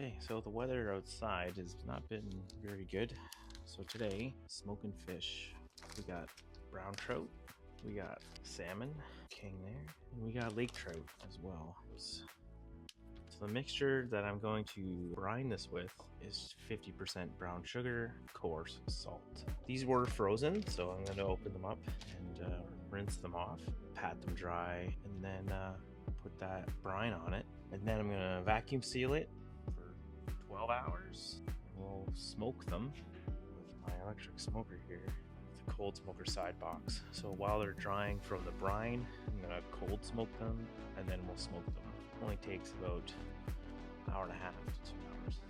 Okay, so the weather outside has not been very good. So today, smoking fish. We got brown trout, we got salmon, king there, and we got lake trout as well. So the mixture that I'm going to brine this with is 50% brown sugar, coarse salt. These were frozen, so I'm going to open them up and rinse them off, pat them dry, and then put that brine on it. And then I'm going to vacuum seal it for 12 hours. We'll smoke them with my electric smoker here. The cold smoker side box. So while they're drying from the brine, I'm gonna cold smoke them and then we'll smoke them. It only takes about an hour and a half to 2 hours.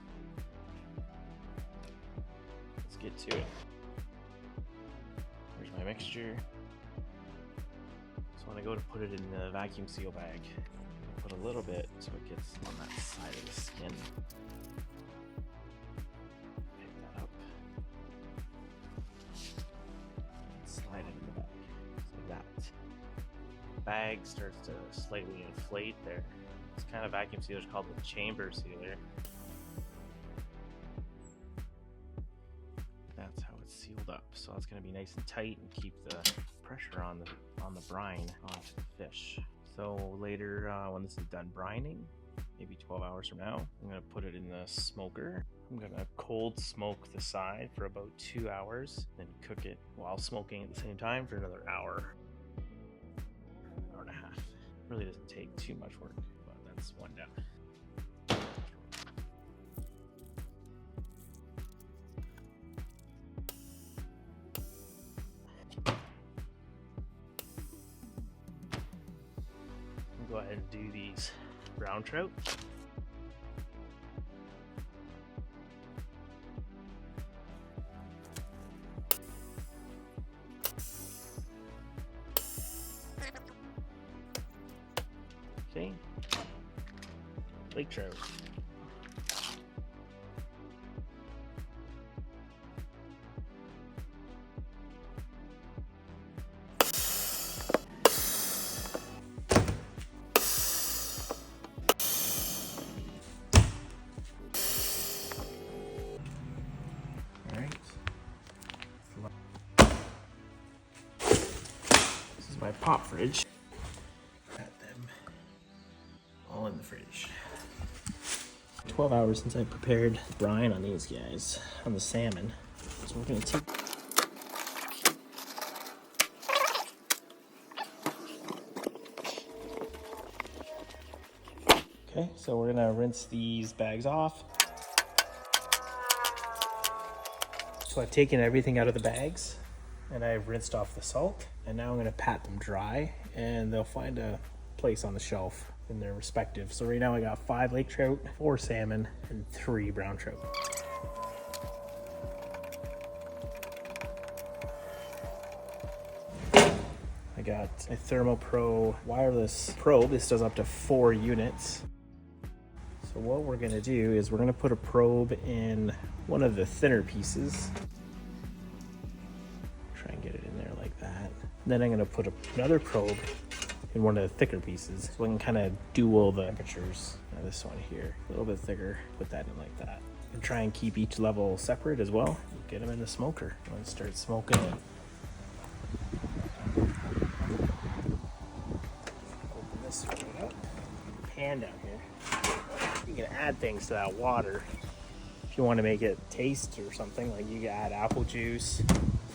Let's get to it. Here's my mixture. So when I go to put it in the vacuum seal bag, I put a little bit so it gets on that side of the skin. Slide it in the bag, like that. The bag starts to slightly inflate there. This kind of vacuum sealer is called the chamber sealer. That's how it's sealed up. So it's going to be nice and tight and keep the pressure on the brine onto the fish. So later, when this is done brining, maybe 12 hours from now, I'm going to put it in the smoker. I'm going to cold smoke the side for about 2 hours, then cook it while smoking at the same time for another hour and a half. Really doesn't take too much work, but that's one down. Go ahead and do these brown trout. Okay, lake trout. All right. This is my pop fridge. All in the fridge. 12 hours since I prepared brine on these guys, on the salmon. So we're gonna take. Okay, so we're gonna rinse these bags off. So I've taken everything out of the bags and I've rinsed off the salt, and now I'm gonna pat them dry and they'll find a place on the shelf in their respective. So right now I got 5 lake trout, 4 salmon, and 3 brown trout. I got a ThermoPro wireless probe. This does up to 4 units. So what we're gonna do is we're gonna put a probe in one of the thinner pieces. Try and get it in there like that. Then I'm gonna put another probe in one of the thicker pieces, so we can kind of dual the temperatures. Now this one here, a little bit thicker, put that in like that. And try and keep each level separate as well. Get them in the smoker. Let's start smoking it. Open this right up. Pan down here. You can add things to that water if you want to make it taste or something. Like you can add apple juice.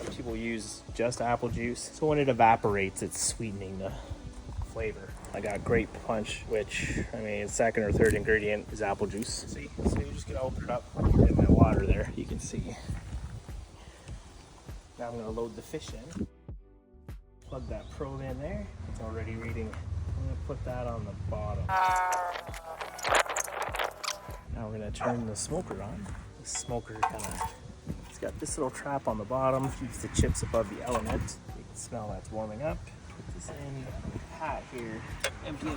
Some people use just apple juice. So when it evaporates, it's sweetening the flavor. I got grape punch, which I mean, second or third ingredient is apple juice. See, so you're just gonna open it up, get my water there. You can see. Now I'm gonna load the fish in. Plug that probe in there. It's already reading. I'm gonna put that on the bottom. Now we're gonna turn the smoker on. The smoker it's got this little trap on the bottom, keeps the chips above the element. You can smell that's warming up. Put this in the hat here. Empty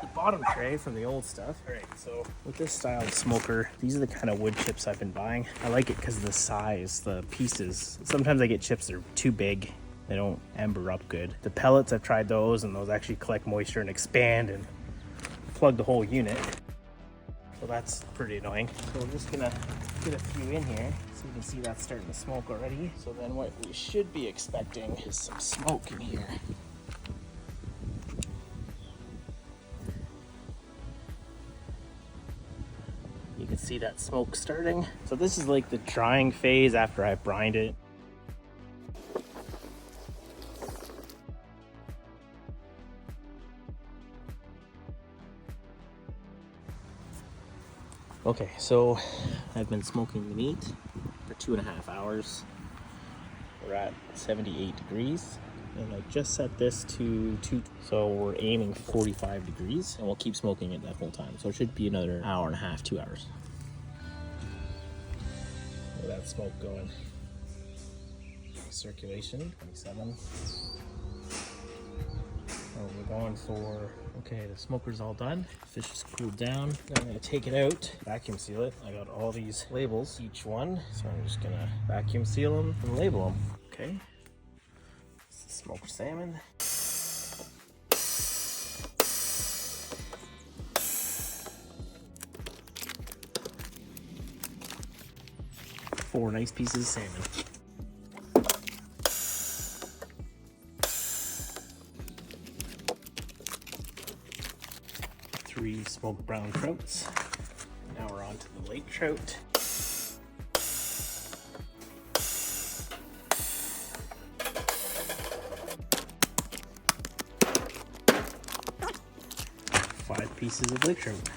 the bottom tray from the old stuff. All right, so with this style of smoker, these are the kind of wood chips I've been buying. I like it because of the size, the pieces. Sometimes I get chips that are too big. They don't ember up good. The pellets, I've tried those, and those actually collect moisture and expand and plug the whole unit. So that's pretty annoying. So we're just gonna get a few in here so you can see that's starting to smoke already. So then what we should be expecting is some smoke in here. You can see that smoke starting. So this is like the drying phase after I brined it. Okay, so I've been smoking the meat for 2.5 hours. We're at 78 degrees. And I just set this to 2, so we're aiming 45 degrees, and we'll keep smoking it that whole time. So it should be another hour and a half, 2 hours. Look at that smoke going. Circulation, 27. Oh, we're going for, okay, the smoker's all done. Fish is cooled down. Now I'm gonna take it out, vacuum seal it. I got all these labels, each one. So I'm just gonna vacuum seal them and label them. Okay. Smoked salmon. 4 nice pieces of salmon. 3 smoked brown trouts. Now we're on to the lake trout. 5 pieces of lake trout.